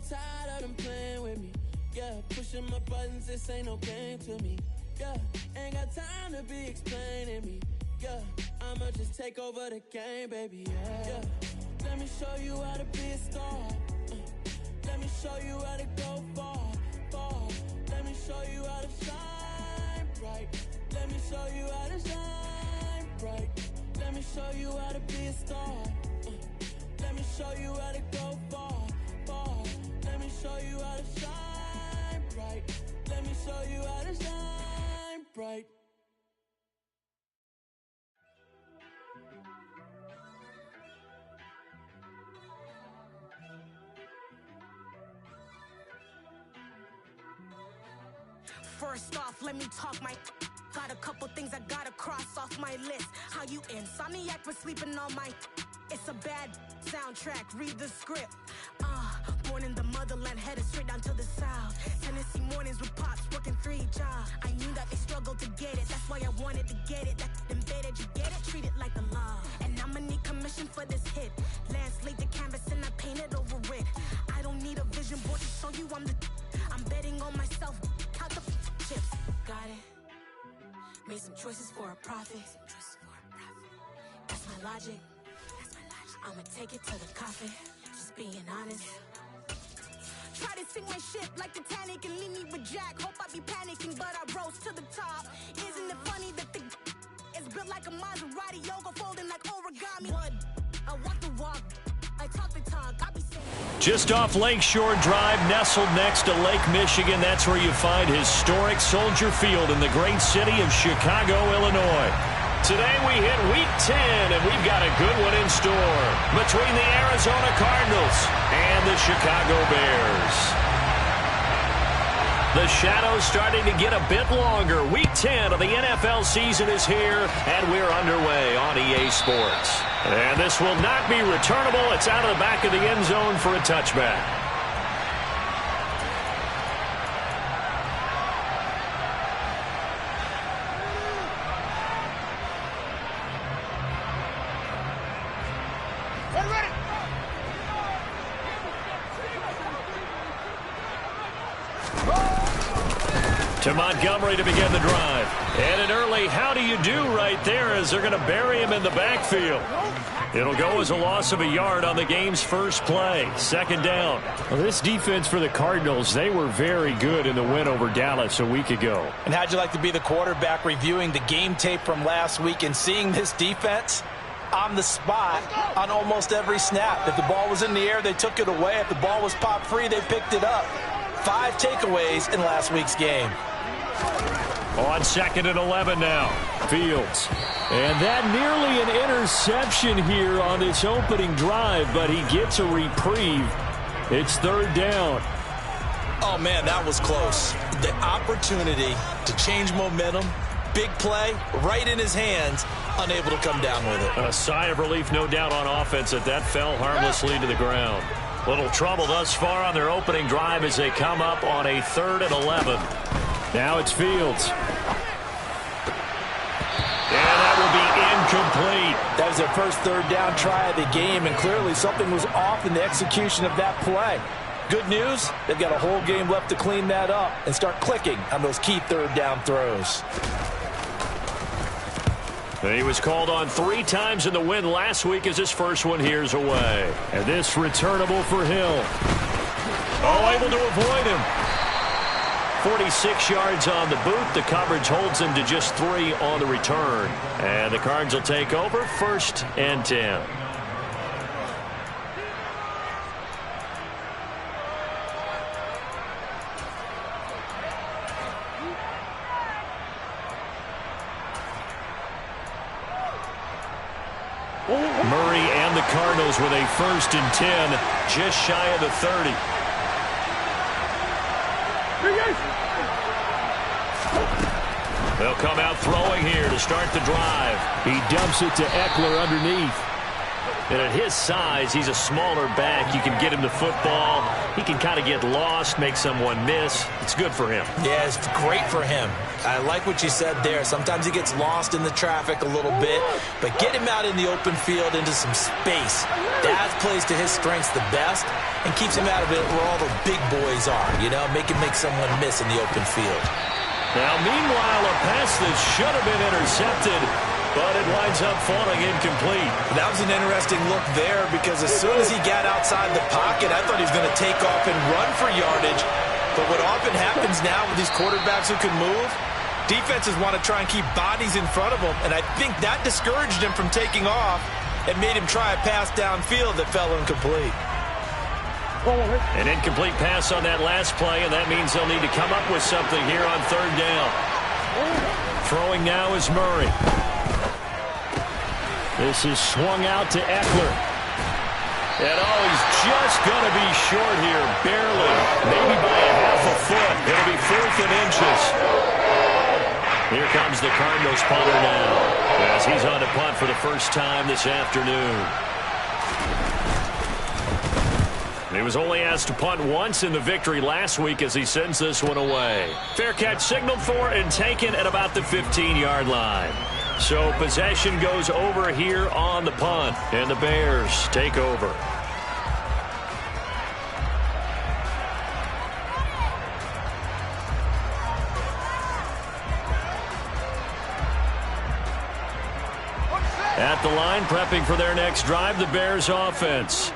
tired of them playing with me. Yeah, pushing my buttons, this ain't no game to me. Yeah, ain't got time to be explaining me. Yeah, I'ma just take over the game, baby. Yeah, let me show you how to be a star. Let me show you how to go far, far. Let me show you how to shine bright. Let me show you how to shine bright. Let me show you how to be a star. Let me show you how to go far, far. Let me show you how to shine bright. Let me show you how to shine bright. First off, let me talk my... Got a couple things I gotta cross off my list. How you insomniac for sleeping on my... It's a bad soundtrack, read the script. Born in the motherland, headed straight down to the south. Tennessee mornings with pops, working 3 jobs. I knew that they struggled to get it, that's why I wanted to get it. That embedded, you get it, treat it like the law. And I'ma need commission for this hit. Lance laid the canvas and I painted over it. I don't need a vision board to show you I'm betting on myself, count the chips. Got it. Made some choices for a profit. That's my logic. I'ma take it to the coffin. Just being honest. Try to sing my ship like Titanic and leave me with Jack. Hope I be panicking, but I rose to the top. Isn't it funny that the is built like a Maserati, yoga folding like origami? What? I walk the walk. I talk the talk. I be saying. Just off Lakeshore Drive, nestled next to Lake Michigan, that's where you find historic Soldier Field in the great city of Chicago, Illinois. Today we hit Week 10, and we've got a good one in store between the Arizona Cardinals and the Chicago Bears. The shadow's starting to get a bit longer. Week 10 of the NFL season is here, and we're underway on EA Sports. And this will not be returnable. It's out of the back of the end zone for a touchback. To Montgomery to begin the drive. And an early how do you do right there as they're going to bury him in the backfield. It'll go as a loss of a yard on the game's first play. Second down. Well, this defense for the Cardinals, they were very good in the win over Dallas a week ago. And how'd you like to be the quarterback reviewing the game tape from last week and seeing this defense on the spot on almost every snap? If the ball was in the air, they took it away. If the ball was popped free, they picked it up. 5 takeaways in last week's game. On 2nd and 11 now. Fields. And that nearly an interception here on this opening drive, but he gets a reprieve. It's 3rd down. Oh, man, that was close. The opportunity to change momentum, big play, right in his hands, unable to come down with it. A sigh of relief, no doubt, on offense that fell harmlessly to the ground. Little trouble thus far on their opening drive as they come up on a 3rd and 11. Now it's Fields. And that will be incomplete. That was their first 3rd down try of the game, and clearly something was off in the execution of that play. Good news, they've got a whole game left to clean that up and start clicking on those key 3rd down throws. He was called on 3 times in the win last week as his first one here's away. And this returnable for Hill. Oh, able to avoid him. 46 yards on the boot. The coverage holds him to just 3 on the return. And the Cards will take over 1st and 10. Murray and the Cardinals with a 1st and 10, just shy of the 30. They'll come out throwing here to start the drive. He dumps it to Eckler underneath. And at his size, he's a smaller back. You can get him the football he can kind of get lost, make someone miss. It's good for him. Yeah, it's great for him. I like what you said there. Sometimes he gets lost in the traffic a little bit, but get him out in the open field into some space. That plays to his strengths the best and keeps him out of it where all the big boys are, you know, make someone miss in the open field. Now, meanwhile, a pass that should have been intercepted, but it winds up falling incomplete. That was an interesting look there because as soon as he got outside the pocket, I thought he was going to take off and run for yardage. But what often happens now with these quarterbacks who can move, defenses want to try and keep bodies in front of them, and I think that discouraged him from taking off and made him try a pass downfield that fell incomplete. An incomplete pass on that last play, and that means they'll need to come up with something here on third down. Throwing now is Murray. This is swung out to Eckler. And he's just going to be short here, barely, maybe by a half a foot. It'll be 4th and inches. Here comes the Cardinals punter now, as he's on to punt for the first time this afternoon. He was only asked to punt once in the victory last week as he sends this one away. Fair catch signaled for and taken at about the 15-yard line. So possession goes over here on the punt, and the Bears take over. At the line, prepping for their next drive, the Bears offense.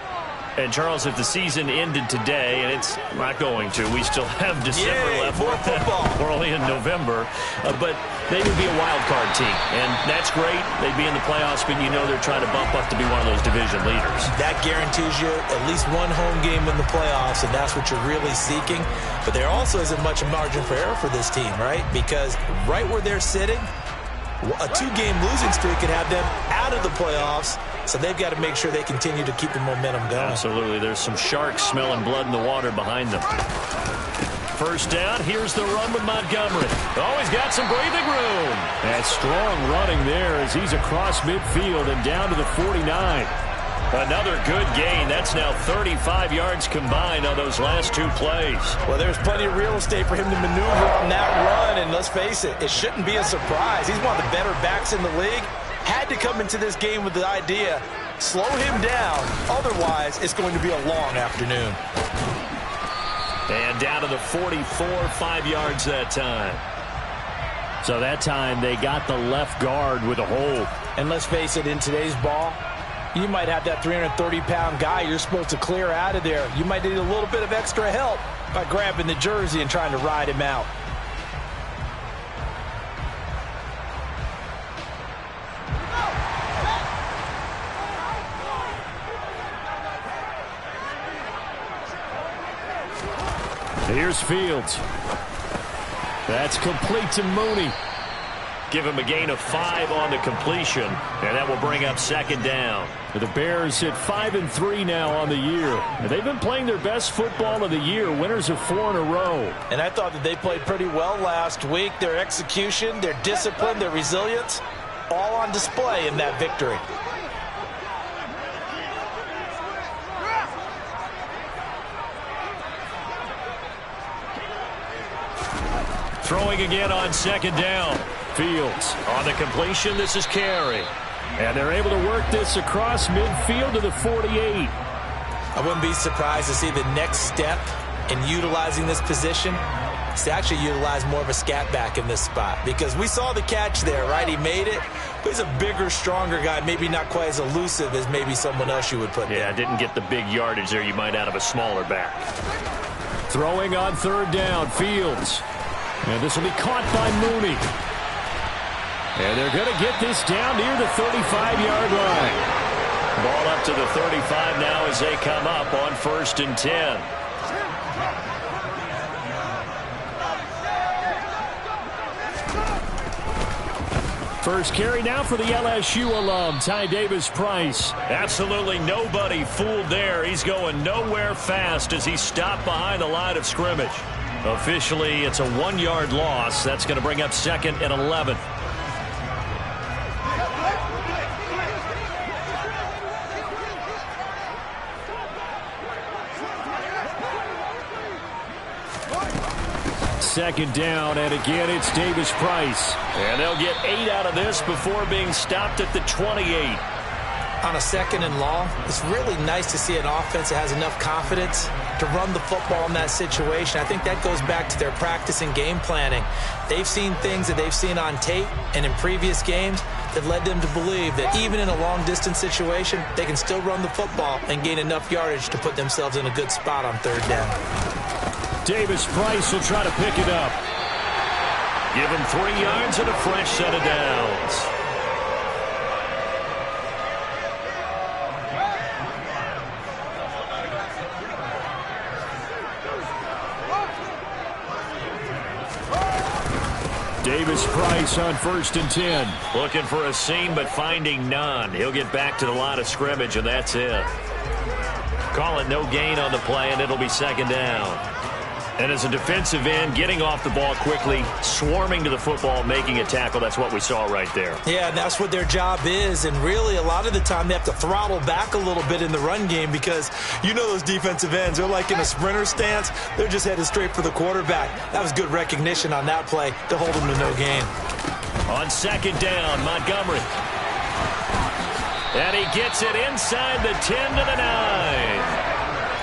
And, Charles, if the season ended today, and it's not going to, we still have December left. More football. We're only in November. But they would be a wild card team, and that's great. They'd be in the playoffs, but you know they're trying to bump up to be one of those division leaders. That guarantees you at least one home game in the playoffs, and that's what you're really seeking. But there also isn't much margin for error for this team, right? Because right where they're sitting, a 2-game losing streak could have them out of the playoffs. So they've got to make sure they continue to keep the momentum going. Absolutely. There's some sharks smelling blood in the water behind them. First down. Here's the run with Montgomery. Oh, he's got some breathing room. And strong running there as he's across midfield and down to the 49. Another good gain. That's now 35 yards combined on those last 2 plays. Well, there's plenty of real estate for him to maneuver on that run. And let's face it, it shouldn't be a surprise. He's one of the better backs in the league. Had to come into this game with the idea, slow him down. Otherwise, it's going to be a long afternoon. And down to the 44, 5 yards that time. So that time they got the left guard with a hold. And let's face it, in today's ball, you might have that 330-pound guy you're supposed to clear out of there. You might need a little bit of extra help by grabbing the jersey and trying to ride him out. Here's Fields. That's complete to Mooney. Give him a gain of 5 on the completion, and that will bring up second down. The Bears hit 5-3 now on the year. And they've been playing their best football of the year, winners of 4 in a row. And I thought that they played pretty well last week. Their execution, their discipline, their resilience, all on display in that victory. Throwing again on second down. Fields on the completion. This is Carey. And they're able to work this across midfield to the 48. I wouldn't be surprised to see the next step in utilizing this position is to actually utilize more of a scat back in this spot. Because we saw the catch there, right? He made it. But he's a bigger, stronger guy. Maybe not quite as elusive as maybe someone else you would put there. Yeah, didn't get the big yardage there you might out of a smaller back. Throwing on third down. Fields. And this will be caught by Mooney. And they're going to get this down near the 35-yard line. Ball up to the 35 now as they come up on 1st and 10. First carry now for the LSU alum, Ty Davis-Price. Absolutely nobody fooled there. He's going nowhere fast as he's stopped behind the line of scrimmage. Officially, it's a 1-yard loss. That's going to bring up 2nd and 11. Second down, and again it's Davis Price. And they'll get 8 out of this before being stopped at the 28. On a second and long, it's really nice to see an offense that has enough confidence to run the football in that situation. I think that goes back to their practice and game planning. They've seen things that they've seen on tape and in previous games that led them to believe that even in a long-distance situation, they can still run the football and gain enough yardage to put themselves in a good spot on third down. Davis Price will try to pick it up. Give him 3 yards and a fresh set of downs. Davis Price on 1st and 10. Looking for a seam, but finding none. He'll get back to the line of scrimmage, and that's it. Call it no gain on the play, and it'll be second down. And as a defensive end, getting off the ball quickly, swarming to the football, making a tackle, that's what we saw right there. Yeah, and that's what their job is. And really, a lot of the time, they have to throttle back a little bit in the run game because you know those defensive ends, they're like in a sprinter stance. They're just headed straight for the quarterback. That was good recognition on that play to hold them to no gain. On second down, Montgomery. And he gets it inside the 10 to the 9.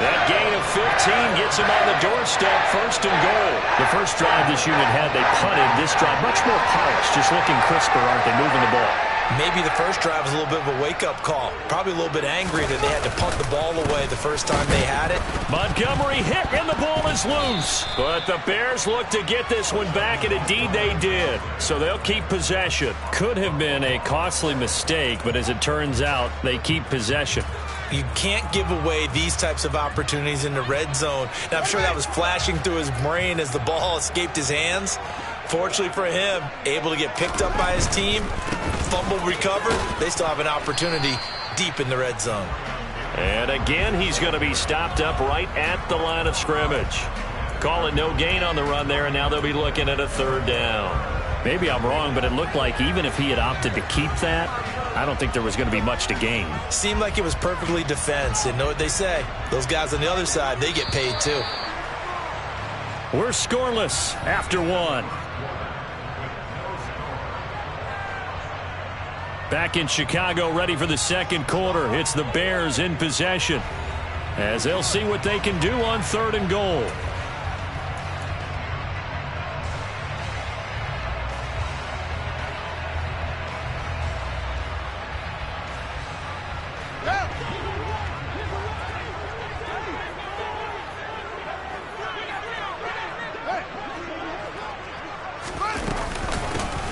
That gain of 15 gets him on the doorstep, 1st and goal. The first drive this unit had, they punted. This drive, much more polished, just looking crisper, aren't they, moving the ball? Maybe the first drive was a little bit of a wake-up call. Probably a little bit angry that they had to punt the ball away the first time they had it. Montgomery hit, and the ball is loose. But the Bears look to get this one back, and indeed they did. So they'll keep possession. Could have been a costly mistake, but as it turns out, they keep possession. You can't give away these types of opportunities in the red zone. And I'm sure that was flashing through his brain as the ball escaped his hands. Fortunately for him, able to get picked up by his team, fumble recovered. They still have an opportunity deep in the red zone. And again, he's going to be stopped up right at the line of scrimmage. Call it no gain on the run there, and now they'll be looking at a third down. Maybe I'm wrong, but it looked like even if he had opted to keep that, I don't think there was going to be much to gain. Seemed like it was perfectly defense. And know what they say? Those guys on the other side, they get paid too. We're scoreless after 1. Back in Chicago, ready for the second quarter. It's the Bears in possession as they'll see what they can do on 3rd and goal.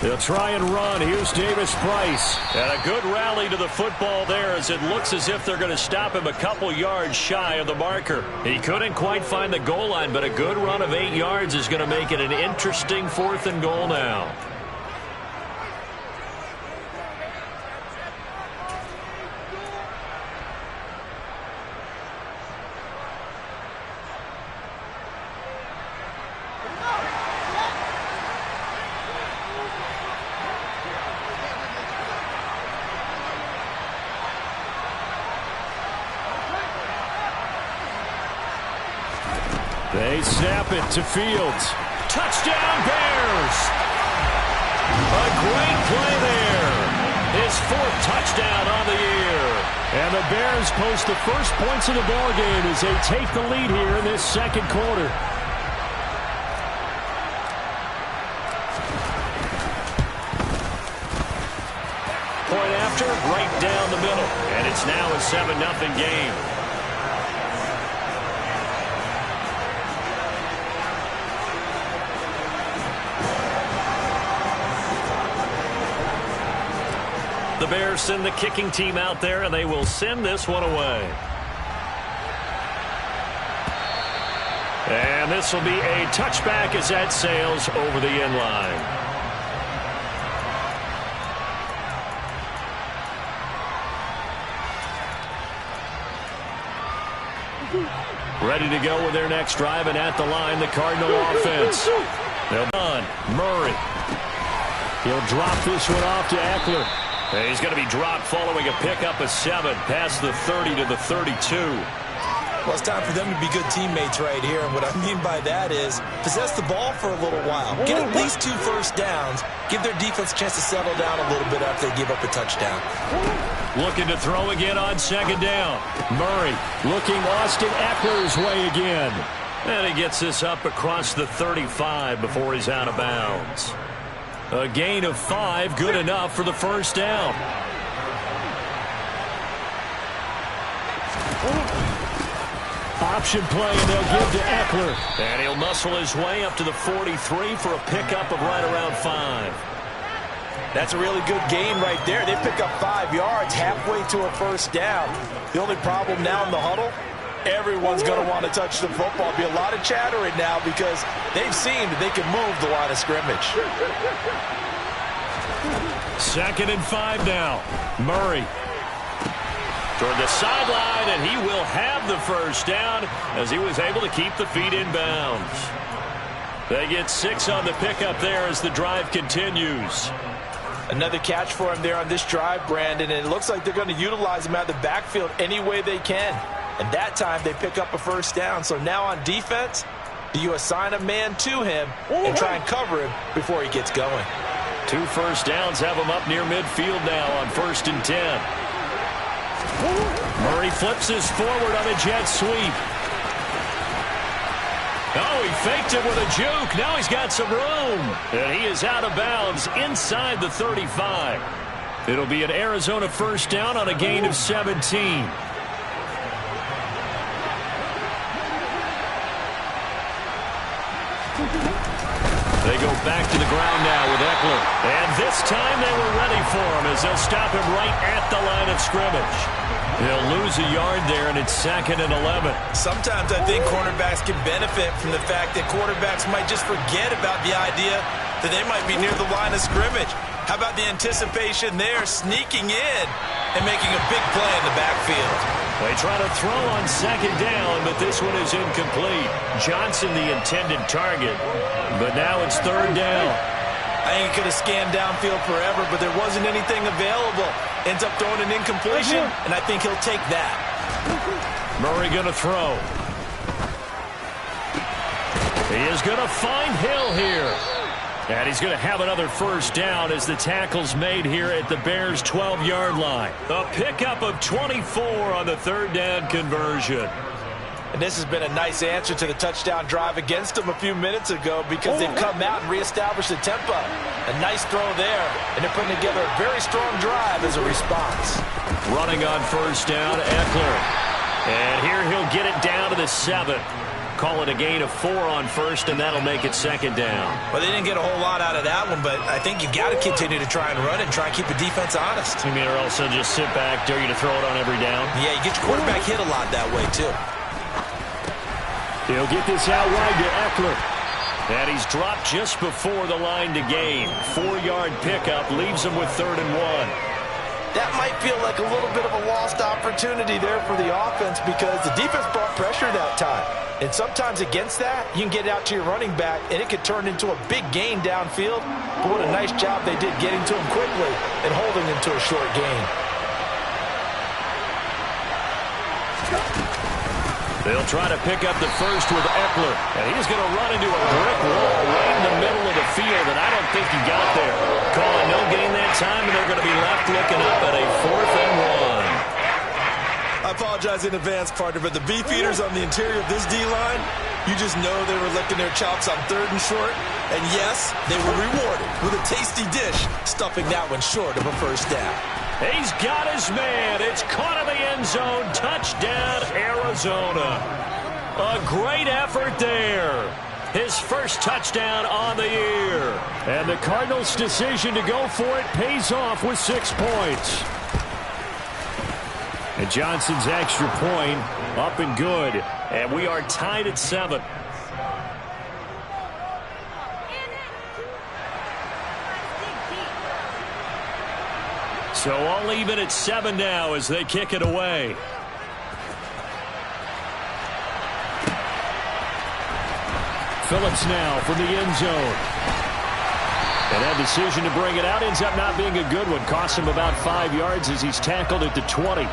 They'll try and run. Here's Davis Price. And a good rally to the football there as it looks as if they're going to stop him a couple yards shy of the marker. He couldn't quite find the goal line, but a good run of 8 yards is going to make it an interesting 4th and goal now. They snap it to Fields. Touchdown, Bears! A great play there. His 4th touchdown on the year. And the Bears post the first points of the ballgame as they take the lead here in this second quarter. Point after, right down the middle. And it's now a 7-0 game. The Bears send the kicking team out there, and they will send this one away. And this will be a touchback as that sails over the end line. Ready to go with their next drive, and at the line, the Cardinal offense. They'll run. Murray. He'll drop this one off to Eckler. He's going to be dropped following a pickup of 7 past the 30 to the 32. Well, it's time for them to be good teammates right here. And what I mean by that is possess the ball for a little while. Get at least 2 first downs. Give their defense a chance to settle down a little bit after they give up a touchdown. Looking to throw again on second down. Murray looking Austin Eckler's way again. And he gets this up across the 35 before he's out of bounds. A gain of 5, good enough for the first down. Option play, and they'll give to Eckler. And he'll muscle his way up to the 43 for a pickup of right around 5. That's a really good gain right there. They pick up 5 yards halfway to a first down. The only problem now in the huddle, everyone's going to want to touch the football. Be a lot of chatter right now because they've seen that they can move the line of scrimmage. 2nd and 5 now. Murray toward the sideline, and he will have the first down as he was able to keep the feet in bounds. They get 6 on the pickup there as the drive continues. Another catch for him there on this drive, Brandon, and it looks like they're going to utilize him out of the backfield any way they can. And that time they pick up a first down. So now on defense, do you assign a man to him and try and cover him before he gets going? 2 first downs have him up near midfield now on 1st and 10. Murray flips this forward on a jet sweep. Oh, he faked it with a juke. Now he's got some room. And he is out of bounds inside the 35. It'll be an Arizona first down on a gain of 17. They go back to the ground now with Eckler. And this time they were ready for him as they'll stop him right at the line of scrimmage. They'll lose a yard there, and it's 2nd and 11. Sometimes I think cornerbacks can benefit from the fact that quarterbacks might just forget about the idea that they might be near the line of scrimmage. How about the anticipation there, sneaking in and making a big play in the backfield? They try to throw on 2nd down, but this one is incomplete. Johnson the intended target, but now it's 3rd down. I think he could have scanned downfield forever, but there wasn't anything available. Ends up throwing an incompletion, and I think he'll take that. Murray going to throw. He is going to find Hill here. And he's going to have another first down as the tackle's made here at the Bears' 12-yard line. A pickup of 24 on the 3rd down conversion. And this has been a nice answer to the touchdown drive against them a few minutes ago because they've come out and reestablished the tempo. A nice throw there, and they're putting together a very strong drive as a response. Running on first down, Eckler. And here he'll get it down to the 7. Call it a gain of 4 on 1st, and that'll make it 2nd down. Well, they didn't get a whole lot out of that one, but I think you've got to continue to try and run it and try and keep the defense honest. You mean, or else they'll just sit back, dare you to throw it on every down? Yeah, you get your quarterback hit a lot that way, too. He'll get this out wide to Eckler. And he's dropped just before the line to gain. 4-yard pickup leaves him with 3rd and 1. That might feel like a little bit of a lost opportunity there for the offense because the defense brought pressure that time. And sometimes against that, you can get out to your running back, and it could turn into a big gain downfield. But what a nice job they did getting to him quickly and holding him to a short gain. They'll try to pick up the first with Eckler. And he's going to run into a brick wall right in the middle of the field, and I don't think he got there. Calling no gain that time, and they're going to be left looking up at a 4th and 1. I apologize in advance, partner, but the beefeaters on the interior of this D-line, you just know they were licking their chops on 3rd and short. And yes, they were rewarded with a tasty dish, stuffing that one short of a first down. He's got his man. It's caught in the end zone. Touchdown, Arizona. A great effort there. His first touchdown on the year. And the Cardinals' decision to go for it pays off with 6 points. And Johnson's extra point up and good. And we are tied at 7. So all even at 7 now as they kick it away. Phillips now from the end zone. And that decision to bring it out ends up not being a good one. Costs him about 5 yards as he's tackled at the 20.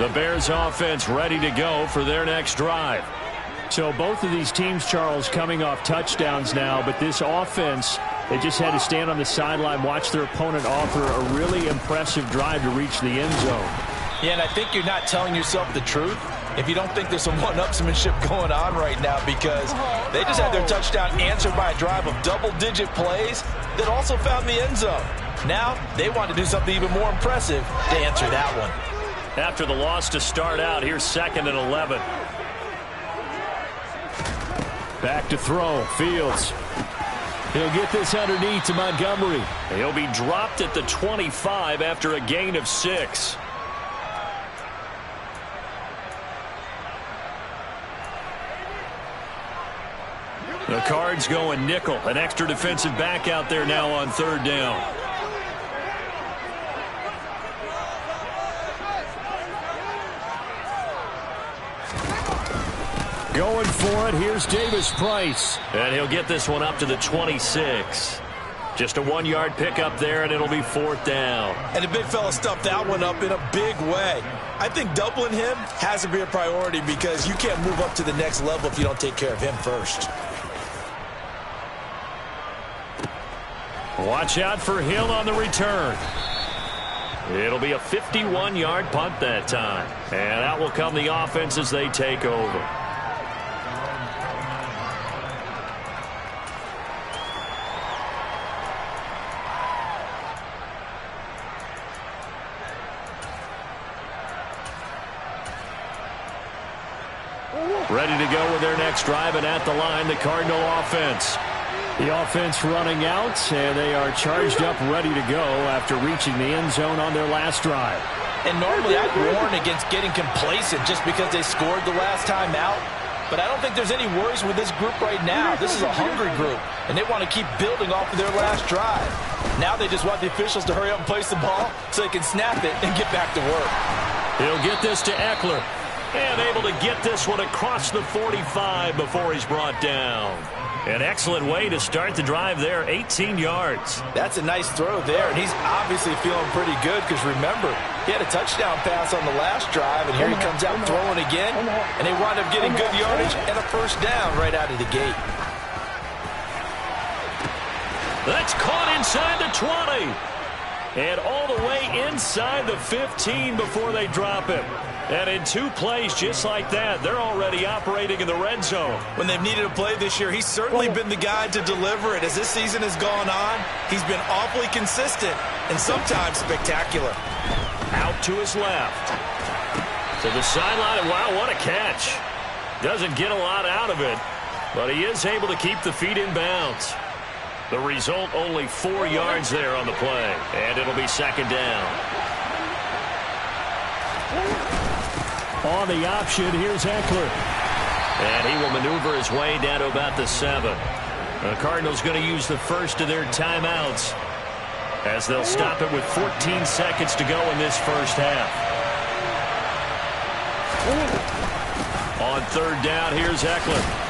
The Bears offense ready to go for their next drive. So both of these teams, Charles, coming off touchdowns now, but this offense, they just had to stand on the sideline, watch their opponent offer a really impressive drive to reach the end zone. Yeah, and I think you're not telling yourself the truth if you don't think there's some one-upsmanship going on right now, because they just had their touchdown answered by a drive of double-digit plays that also found the end zone. Now they want to do something even more impressive to answer that one. After the loss to start out, here's 2nd and 11. Back to throw, Fields. He'll get this underneath to Montgomery. He'll be dropped at the 25 after a gain of 6. The Cards going nickel. An extra defensive back out there now on 3rd down. Going for it, here's Davis Price. And he'll get this one up to the 26. Just a 1-yard pickup there, and it'll be 4th down. And the big fella stuffed that one up in a big way. I think doubling him has to be a priority, because you can't move up to the next level if you don't take care of him first. Watch out for Hill on the return. It'll be a 51-yard punt that time. And out will come the offense as they take over. Ready to go with their next drive, and at the line, the Cardinal offense. The offense running out, and they are charged up, ready to go after reaching the end zone on their last drive. And normally I'd warn against getting complacent just because they scored the last time out. But I don't think there's any worries with this group right now. This is a hungry group, and they want to keep building off of their last drive. Now they just want the officials to hurry up and place the ball so they can snap it and get back to work. He'll get this to Eckler. And able to get this one across the 45 before he's brought down. An excellent way to start the drive there, 18 yards. That's a nice throw there, and he's obviously feeling pretty good, because remember, he had a touchdown pass on the last drive, and here he comes out throwing again, and they wind up getting good yardage and a 1st down right out of the gate. That's caught inside the 20. And all the way inside the 15 before they drop him. And in 2 plays just like that, they're already operating in the red zone. When they've needed a play this year, he's certainly been the guy to deliver it. As this season has gone on, he's been awfully consistent and sometimes spectacular. Out to his left. To the sideline, and wow, what a catch. Doesn't get a lot out of it, but he is able to keep the feet in bounds. The result, only 4 yards there on the play, and it'll be 2nd down. On the option, here's Eckler. And he will maneuver his way down to about the 7. The Cardinals going to use the first of their timeouts, as they'll stop it with 14 seconds to go in this first half. On 3rd down, here's Eckler.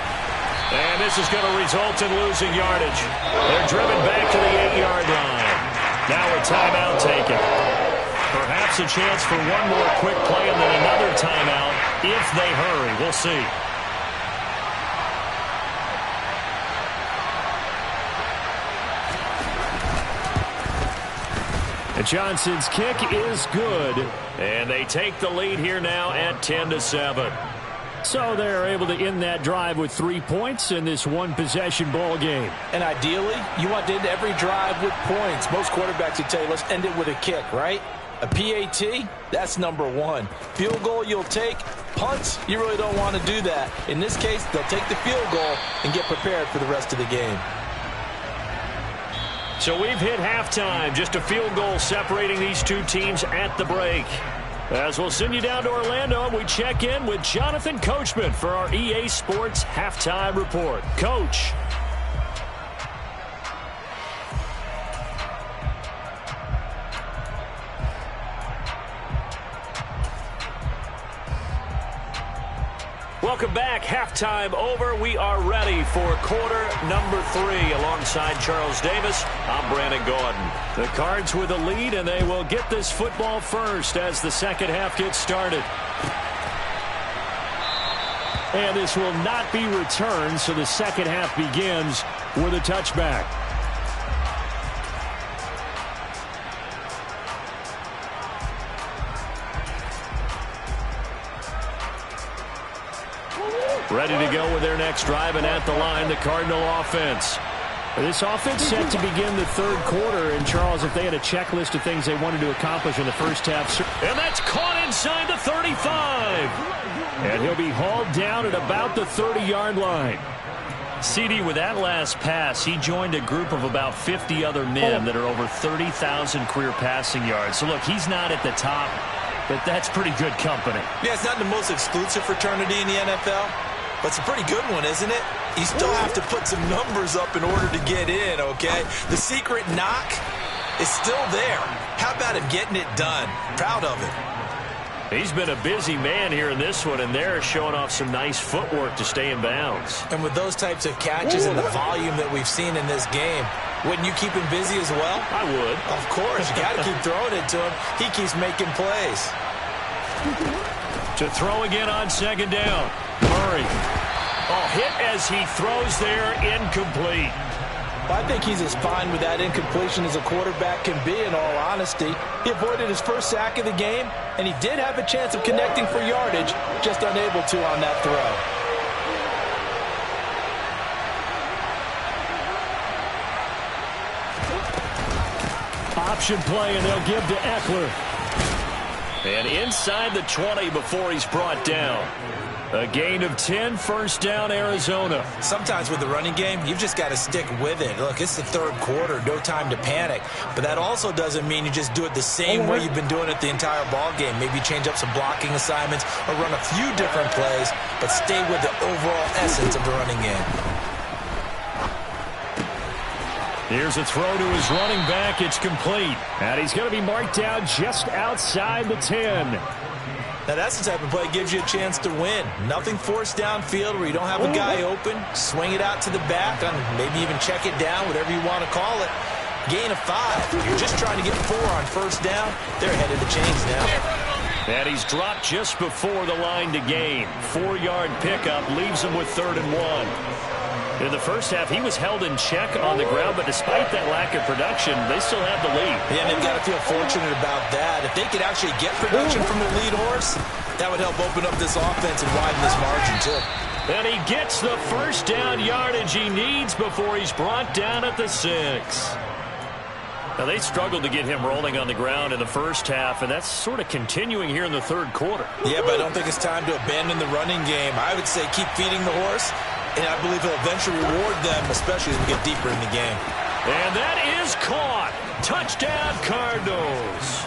And this is going to result in losing yardage. They're driven back to the 8-yard line. Now a timeout taken. Perhaps a chance for one more quick play and then another timeout if they hurry. We'll see. And Johnson's kick is good. And they take the lead here now at 10-7. So they're able to end that drive with 3 points in this one-possession ball game. And ideally, you want to end every drive with points. Most quarterbacks would tell you, let's end it with a kick, right? A PAT, that's number 1. Field goal you'll take. Punts, you really don't want to do that. In this case, they'll take the field goal and get prepared for the rest of the game. So we've hit halftime. Just a field goal separating these two teams at the break. As we'll send you down to Orlando, we check in with Jonathan Coachman for our EA Sports Halftime Report. Coach. Welcome back. Halftime over. We are ready for quarter number 3. Alongside Charles Davis, I'm Brandon Gordon. The Cards with a lead, and they will get this football first as the second half gets started. And this will not be returned, so the second half begins with a touchback. Ready to go with their next drive, and at the line, the Cardinal offense. This offense set to begin the third quarter, and Charles, if they had a checklist of things they wanted to accomplish in the first half. And that's caught inside the 35. And he'll be hauled down at about the 30-yard line. CD, with that last pass, he joined a group of about 50 other men that are over 30,000 career passing yards. So, look, he's not at the top, but that's pretty good company. Yeah, it's not the most exclusive fraternity in the NFL. But it's a pretty good one, isn't it? You still have to put some numbers up in order to get in, okay? The secret knock is still there. How about him getting it done? Proud of him. He's been a busy man here in this one, and they're showing off some nice footwork to stay in bounds. And with those types of catches and the volume that we've seen in this game, wouldn't you keep him busy as well? I would. Of course. You got to keep throwing it to him. He keeps making plays. To throw again on second down. Murray. Hit as he throws there, incomplete. I think he's as fine with that incompletion as a quarterback can be, in all honesty. He avoided his first sack of the game, and he did have a chance of connecting for yardage, just unable to on that throw. Option play, and they'll give to Eckler. And inside the 20 before he's brought down. A gain of 10, first down, Arizona. Sometimes with the running game, you've just got to stick with it. Look, it's the third quarter, no time to panic. But that also doesn't mean you just do it the same way you've been doing it the entire ball game. Maybe change up some blocking assignments or run a few different plays, but stay with the overall essence of the running game. Here's a throw to his running back. It's complete. And he's going to be marked down just outside the 10. Now, that's the type of play that gives you a chance to win. Nothing forced downfield where you don't have a guy open. Swing it out to the back, and maybe even check it down, whatever you want to call it. Gain of 5. You're just trying to get 4 on first down. They're ahead of the chains now. And he's dropped just before the line to gain. 4-yard pickup leaves him with 3rd and 1. In the first half, he was held in check on the ground, but despite that lack of production, they still have the lead. Yeah, they've got to feel fortunate about that. If they could actually get production from the lead horse, that would help open up this offense and widen this margin, too. And he gets the first down yardage he needs before he's brought down at the 6. Now, they struggled to get him rolling on the ground in the first half, and that's sort of continuing here in the third quarter. Yeah, but I don't think it's time to abandon the running game. I would say keep feeding the horse. And I believe he'll eventually reward them, especially as we get deeper in the game. And that is caught. Touchdown, Cardinals.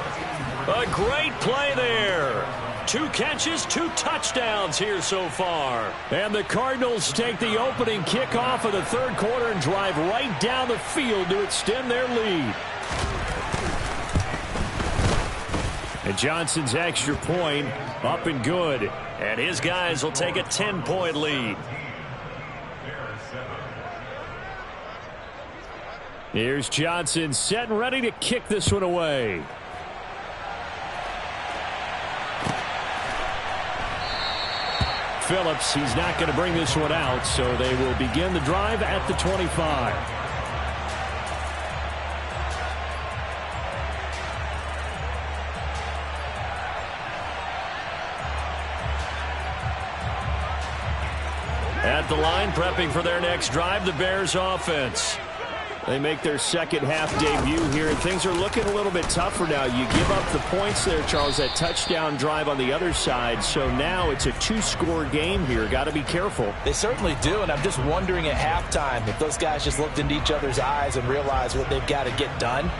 A great play there. 2 catches, 2 touchdowns here so far. And the Cardinals take the opening kickoff of the third quarter and drive right down the field to extend their lead. And Johnson's extra point up and good. And his guys will take a 10-point lead. Here's Johnson set and ready to kick this one away. Phillips, he's not going to bring this one out, so they will begin the drive at the 25. At the line, prepping for their next drive, the Bears offense. They make their second half debut here, and things are looking a little bit tougher now. You give up the points there, Charles, that touchdown drive on the other side. So now it's a 2-score game here. Got to be careful. They certainly do, and I'm just wondering at halftime if those guys just looked into each other's eyes and realized what they've got to get done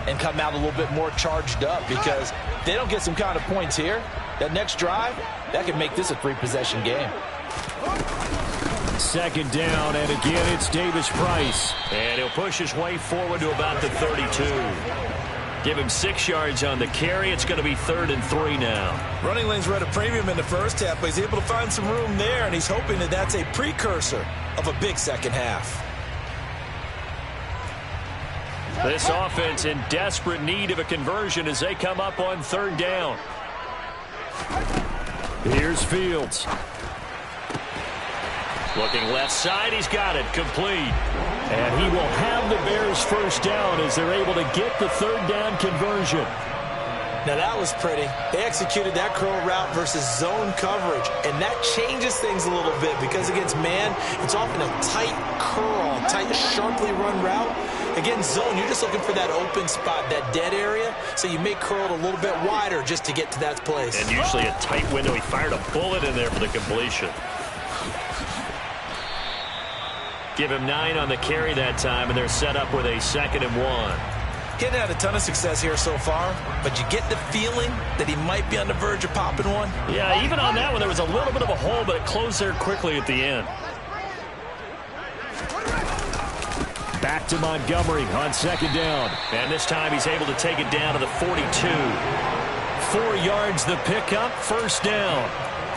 and come out a little bit more charged up, because if they don't get some kind of points here, that next drive, that could make this a 3-possession game. Second down, and again it's Davis Price. And he'll push his way forward to about the 32. Give him 6 yards on the carry. It's going to be 3rd and 3 now. Running lanes were at a premium in the first half, but he's able to find some room there, and he's hoping that that's a precursor of a big second half. This offense in desperate need of a conversion as they come up on 3rd down. Here's Fields. Looking left side, he's got it, complete. And he will have the Bears first down as they're able to get the 3rd down conversion. Now that was pretty. They executed that curl route versus zone coverage, and that changes things a little bit because against man, it's often a tight curl, tight, sharply run route. Against zone, you're just looking for that open spot, that dead area, so you may curl it a little bit wider just to get to that place. And usually a tight window. He fired a bullet in there for the completion. Give him 9 on the carry that time, and they're set up with a 2nd and 1. He hadn't had a ton of success here so far, but you get the feeling that he might be on the verge of popping one. Yeah, even on that one, there was a little bit of a hole, but it closed there quickly at the end. Back to Montgomery on 2nd down. And this time he's able to take it down to the 42. 4 yards the pickup, 1st down.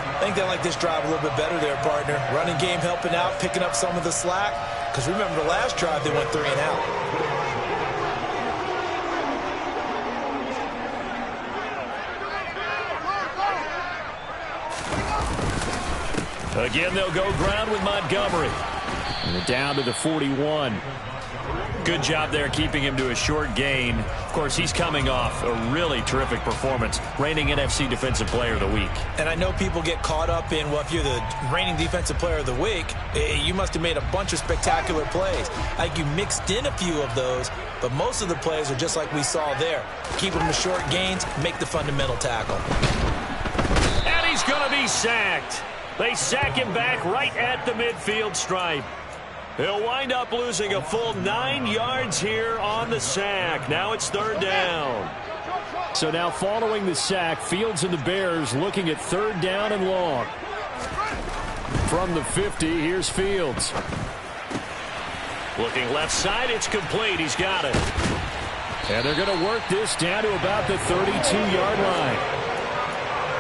I think they like this drive a little bit better there, partner. Running game helping out, picking up some of the slack. Because remember, the last drive they went 3 and out. Again, they'll go ground with Montgomery. And down to the 41. Good job there keeping him to a short gain. Of course, he's coming off a really terrific performance, reigning NFC Defensive Player of the Week. And I know people get caught up in, well, if you're the reigning Defensive Player of the Week, you must have made a bunch of spectacular plays. Like you mixed in a few of those, but most of the plays are just like we saw there. Keep them to short gains, make the fundamental tackle. And he's going to be sacked. They sack him back right at the midfield stripe. He'll wind up losing a full 9 yards here on the sack. Now it's 3rd down. So now following the sack, Fields and the Bears looking at 3rd down and long. From the 50, here's Fields. Looking left side, it's complete. He's got it. And they're going to work this down to about the 32-yard line.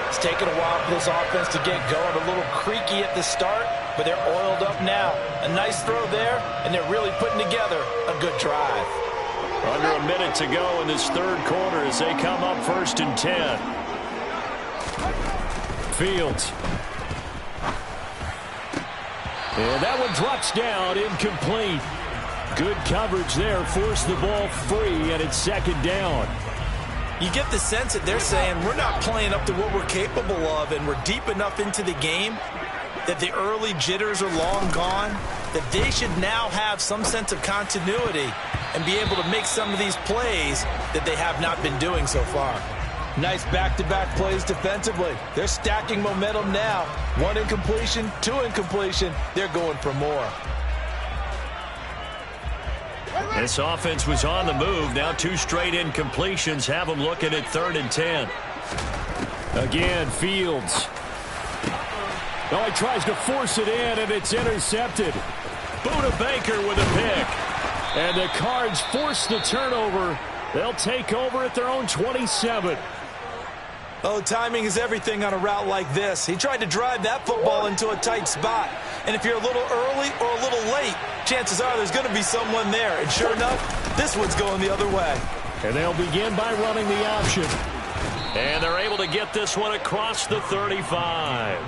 It's taken a while for this offense to get going. A little creaky at the start, but they're oiled up now. A nice throw there, and they're really putting together a good drive. Under a minute to go in this 3rd quarter as they come up 1st and 10. Fields. And that one drops down, incomplete. Good coverage there, forced the ball free, and it's 2nd down. You get the sense that they're saying we're not playing up to what we're capable of, and we're deep enough into the game that the early jitters are long gone, that they should now have some sense of continuity and be able to make some of these plays that they have not been doing so far. Nice back-to-back plays defensively. They're stacking momentum now. 1 incompletion, 2 incompletion. They're going for more. This offense was on the move. Now 2 straight incompletions have them looking at 3rd and 10. Again, Fields. Oh, he tries to force it in, and it's intercepted. Buda Baker with a pick. And the Cards force the turnover. They'll take over at their own 27. Oh, timing is everything on a route like this. He tried to drive that football into a tight spot. And if you're a little early or a little late, chances are there's going to be someone there. And sure enough, this one's going the other way. And they'll begin by running the option. And they're able to get this one across the 35.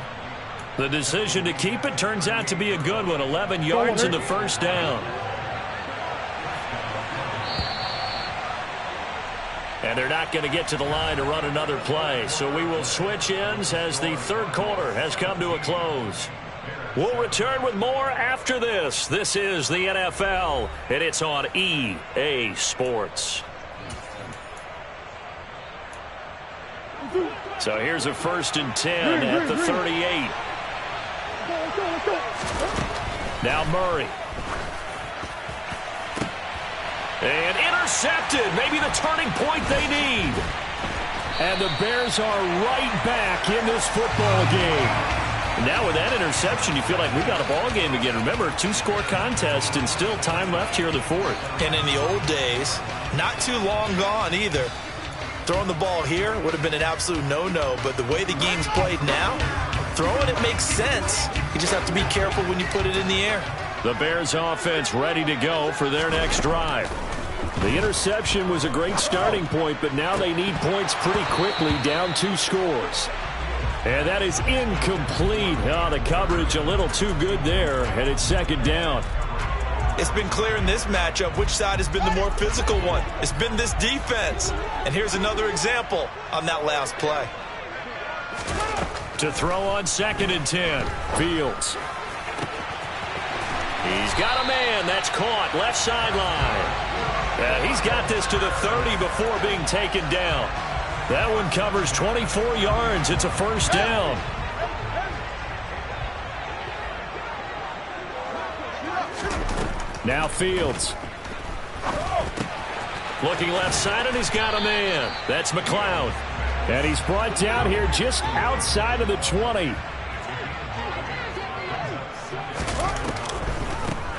The decision to keep it turns out to be a good one. 11 yards in the 1st down. And they're not going to get to the line to run another play. So we will switch ends as the 3rd quarter has come to a close. We'll return with more after this. This is the NFL, and it's on EA Sports. So here's a 1st and 10 at the 38. Now Murray. And intercepted. Maybe the turning point they need. And the Bears are right back in this football game. And now with that interception, you feel like we got a ball game again. Remember, 2-score contest and still time left here in the fourth. And in the old days, not too long gone either, throwing the ball here would have been an absolute no-no. But the way the game's played now, throwing it makes sense. You just have to be careful when you put it in the air. The Bears offense ready to go for their next drive. The interception was a great starting point, but now they need points pretty quickly, down 2 scores. And that is incomplete. Oh, the coverage a little too good there, and it's second down. It's been clear in this matchup which side has been the more physical one. It's been this defense. And here's another example on that last play. To throw on 2nd and 10, Fields. He's got a man. That's caught. Left sideline. He's got this to the 30 before being taken down. That one covers 24 yards. It's a first down. Now Fields. Looking left side, and he's got a man. That's McLeod. And he's brought down here just outside of the 20.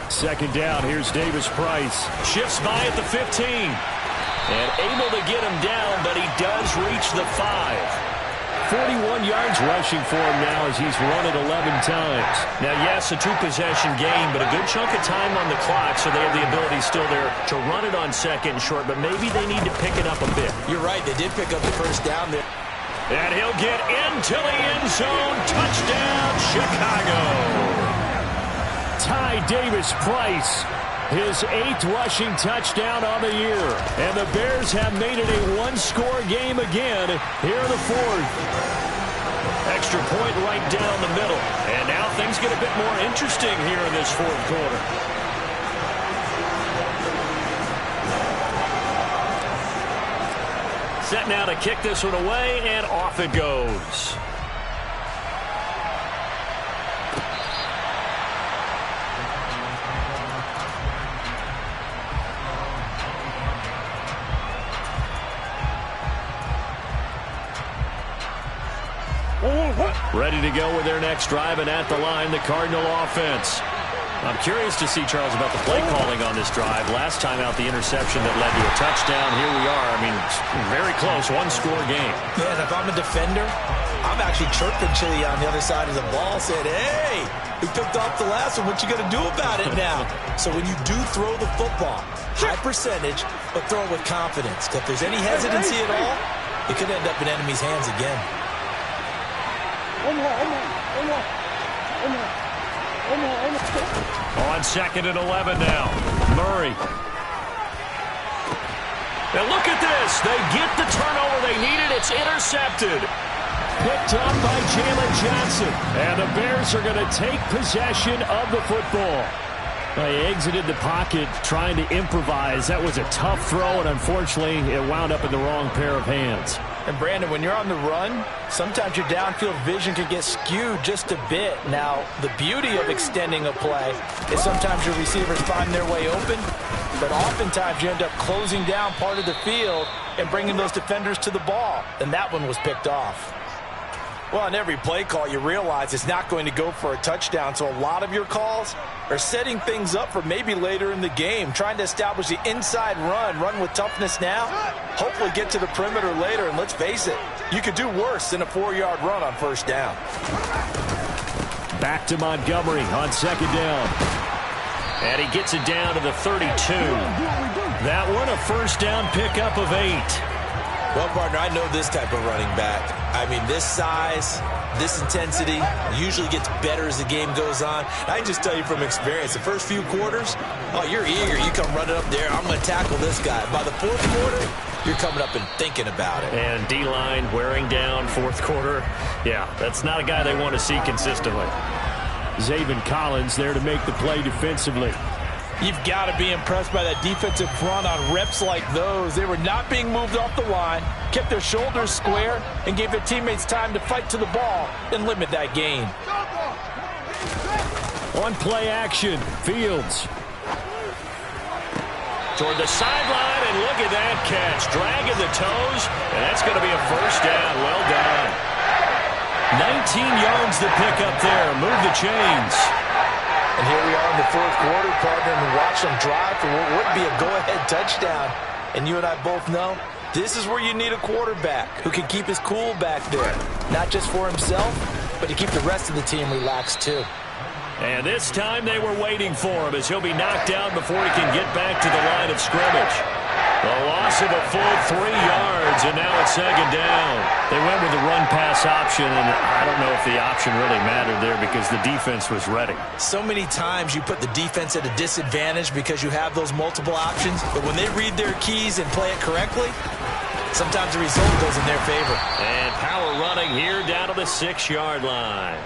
Second down, here's Davis-Price. Shifts by at the 15. And able to get him down, but he does reach the 5. 41 yards rushing for him now as he's run it 11 times. Now, yes, a 2-possession game, but a good chunk of time on the clock, so they have the ability still there to run it on 2nd and short, but maybe they need to pick it up a bit. You're right, they did pick up the first down there. And he'll get into the end zone. Touchdown, Chicago. Ty Davis-Price, his 8th rushing touchdown on the year. And the Bears have made it a 1-score game again here in the 4th. Extra point right down the middle. And now things get a bit more interesting here in this 4th quarter. Set now to kick this one away, and off it goes. Ready to go with their next drive, and at the line, the Cardinal offense. I'm curious to see, Charles, about the play calling on this drive. Last time out, the interception that led to a touchdown. Here we are. I mean, very close, 1-score game. Yeah, and if I'm a defender, I'm actually chirping Chili on the other side of the ball, saying, hey, we picked off the last one. What you going to do about it now? So when you do throw the football, high percentage, but throw it with confidence. If there's any hesitancy at all, it could end up in enemy's hands again. On 2nd and 11 now. Murray. And look at this. They get the turnover they needed. It's intercepted. Picked up by Jalen Johnson. And the Bears are going to take possession of the football. They exited the pocket trying to improvise. That was a tough throw, and unfortunately, it wound up in the wrong pair of hands. And, Brandon, when you're on the run, sometimes your downfield vision can get skewed just a bit. Now, the beauty of extending a play is sometimes your receivers find their way open, but oftentimes you end up closing down part of the field and bringing those defenders to the ball. And that one was picked off. Well, on every play call, you realize it's not going to go for a touchdown, so a lot of your calls are setting things up for maybe later in the game, trying to establish the inside run with toughness now, hopefully get to the perimeter later, and let's face it, you could do worse than a 4-yard run on first down. Back to Montgomery on 2nd down. And he gets it down to the 32. That one a first down pickup of 8. Well, partner, I know this type of running back. I mean, this size, this intensity usually gets better as the game goes on. I can just tell you from experience, the first few quarters, oh, you're eager. You come running up there, I'm going to tackle this guy. By the 4th quarter, you're coming up and thinking about it. And D-line wearing down 4th quarter. Yeah, that's not a guy they want to see consistently. Zaven Collins there to make the play defensively. You've got to be impressed by that defensive front on reps like those. They were not being moved off the line, kept their shoulders square, and gave their teammates time to fight to the ball and limit that gain. On play action, Fields. Toward the sideline, and look at that catch. Dragging the toes, and that's going to be a first down. Well done. 19 yards to pick up there. Move the chains. And here we are in the fourth quarter, partner, and watch them drive for what would be a go-ahead touchdown. And you and I both know this is where you need a quarterback who can keep his cool back there. Not just for himself, but to keep the rest of the team relaxed too. And this time they were waiting for him as he'll be knocked down before he can get back to the line of scrimmage. A loss of a full 3 yards, and now it's second down. They went with the run-pass option, and I don't know if the option really mattered there because the defense was ready. So many times you put the defense at a disadvantage because you have those multiple options, but when they read their keys and play it correctly, sometimes the result goes in their favor. And power running here down to the 6-yard line.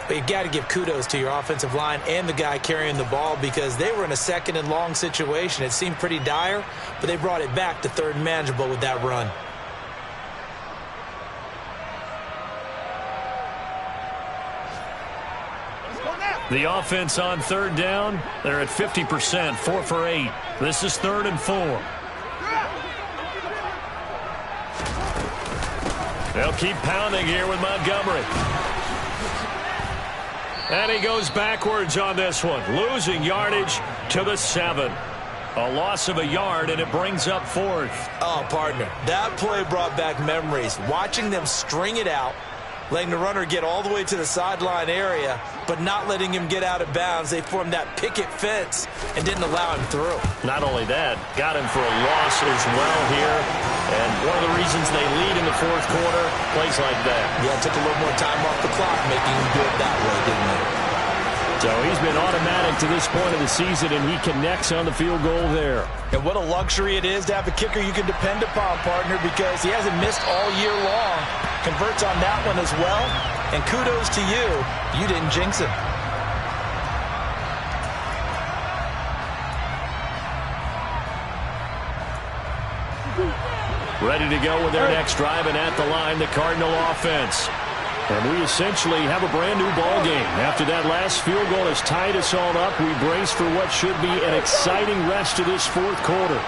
But you got to give kudos to your offensive line and the guy carrying the ball because they were in a second and long situation. It seemed pretty dire, but they brought it back to third and manageable with that run. The offense on third down, they're at 50%, 4 for 8. This is 3rd and 4. They'll keep pounding here with Montgomery. And he goes backwards on this one, losing yardage to the 7. A loss of a yard, and it brings up 4th. Oh, partner, that play brought back memories. Watching them string it out, letting the runner get all the way to the sideline area, but not letting him get out of bounds. They formed that picket fence and didn't allow him through. Not only that, got him for a loss as well here. And one of the reasons they lead in the fourth quarter, plays like that. Yeah, it took a little more time off the clock making him do it that way, didn't it? So he's been automatic to this point of the season, and he connects on the field goal there. And what a luxury it is to have a kicker you can depend upon, partner, because he hasn't missed all year long. Converts on that one as well. And kudos to you. You didn't jinx him. Ready to go with their next drive, and at the line, the Cardinal offense. And we essentially have a brand-new ball game. After that last field goal has tied us all up, we brace for what should be an exciting rest of this fourth quarter.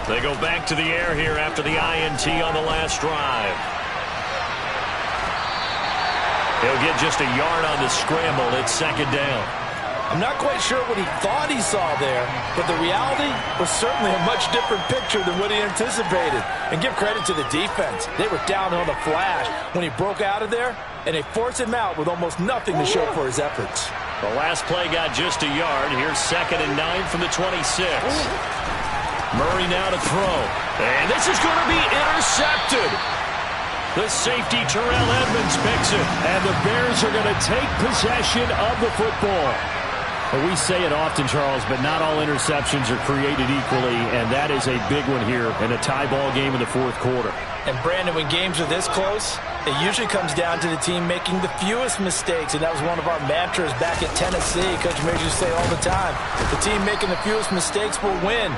They go back to the air here after the INT on the last drive. He'll get just a yard on the scramble. It's second down. I'm not quite sure what he thought he saw there, but the reality was certainly a much different picture than what he anticipated. And give credit to the defense. They were down on the flash when he broke out of there, and they forced him out with almost nothing to show for his efforts. The last play got just a yard. Here's 2nd and 9 from the 26. Murray now to throw. And this is going to be intercepted. The safety, Terrell Edmonds, picks it. And the Bears are going to take possession of the football. Well, we say it often, Charles, but not all interceptions are created equally, and that is a big one here in a tie ball game in the fourth quarter. And, Brandon, when games are this close, it usually comes down to the team making the fewest mistakes, and that was one of our mantras back at Tennessee. Coach Major say all the time, the team making the fewest mistakes will win.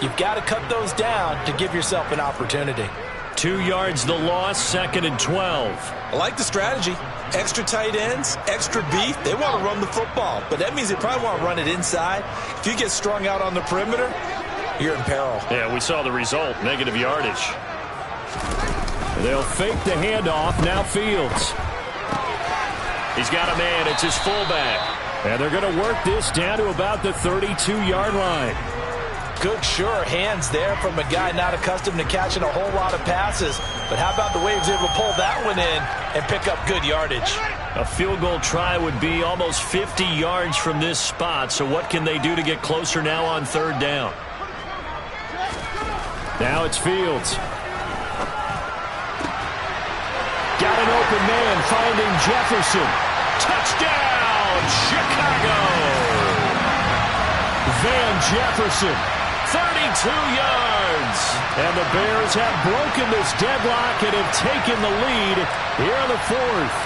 You've got to cut those down to give yourself an opportunity. 2 yards the loss, 2nd and 12. I like the strategy. Extra tight ends, extra beef. They want to run the football, but that means they probably want to run it inside. If you get strung out on the perimeter, you're in peril. Yeah, we saw the result, negative yardage. They'll fake the handoff, now Fields. He's got a man, it's his fullback. And they're going to work this down to about the 32-yard line. Good, sure hands there from a guy not accustomed to catching a whole lot of passes. But how about the way he was able to pull that one in and pick up good yardage? A field goal try would be almost 50 yards from this spot. So what can they do to get closer now on third down? Now it's Fields. Got an open man, finding Jefferson. Touchdown, Chicago! Van Jefferson, 32 yards. And the Bears have broken this deadlock and have taken the lead here in the fourth.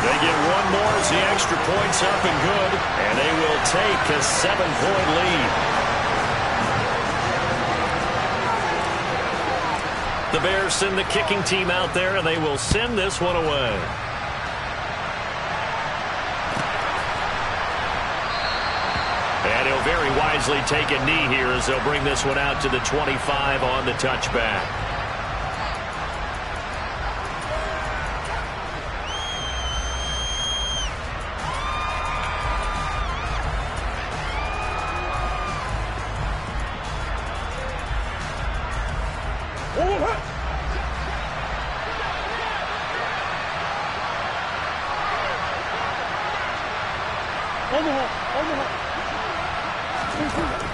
They get one more as the extra point's up and good, and they will take a 7-point lead. The Bears send the kicking team out there, and they will send this one away. And he'll wisely take a knee here as they'll bring this one out to the 25 on the touchback.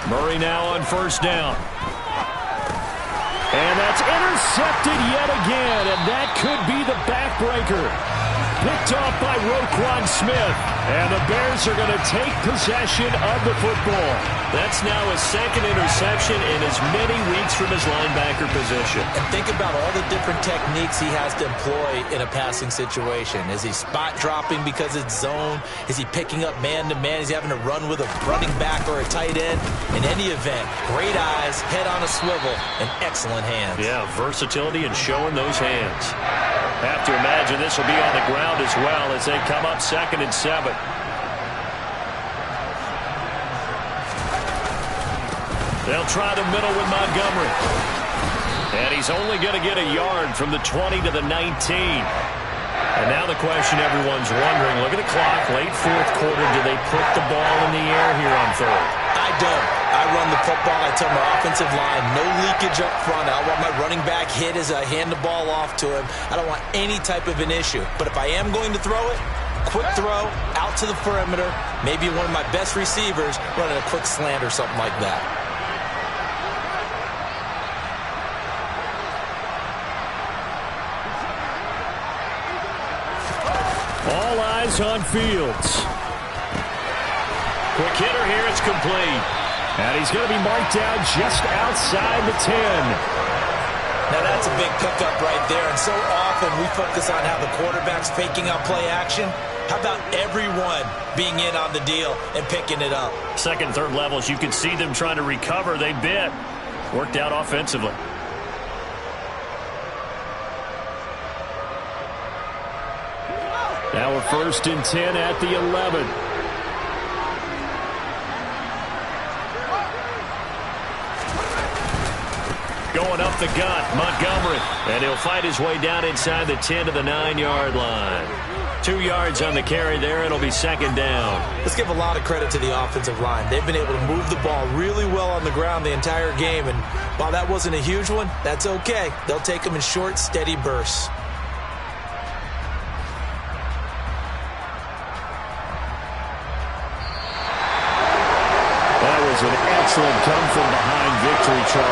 Murray now on first down. And that's intercepted yet again, and that could be the backbreaker. Picked off by Roquan Smith, and the Bears are going to take possession of the football. That's now his second interception in as many weeks from his linebacker position. And think about all the different techniques he has to employ in a passing situation. Is he spot dropping because it's zone? Is he picking up man-to-man? Is he having to run with a running back or a tight end? In any event, great eyes, head on a swivel, and excellent hands. Yeah, versatility and showing those hands. Have to imagine this will be on the ground as well as they come up 2nd and 7. They'll try the middle with Montgomery. And he's only going to get a yard from the 20 to the 19. And now the question everyone's wondering, look at the clock, late 4th quarter, do they put the ball in the air here on 3rd? I don't. I run the football. I tell my offensive line, no leakage up front. I want my running back hit as I hand the ball off to him. I don't want any type of an issue. But if I am going to throw it, quick throw, out to the perimeter, maybe one of my best receivers running a quick slant or something like that. All eyes on Fields. Quick hitter here, it's complete. And he's going to be marked down just outside the 10. Now that's a big pickup right there, and so often we focus on how the quarterback's faking out play action. How about everyone being in on the deal and picking it up? 2nd, 3rd levels, you can see them trying to recover. They bit. Worked out offensively. Now we're 1st and 10 at the 11. Going up the gut, Montgomery. And he'll fight his way down inside the 10 to the 9-yard line. 2 yards on the carry there. It'll be 2nd down. Let's give a lot of credit to the offensive line. They've been able to move the ball really well on the ground the entire game. And while that wasn't a huge one, that's okay. They'll take them in short, steady bursts. That was an excellent come-from-behind victory, Charles.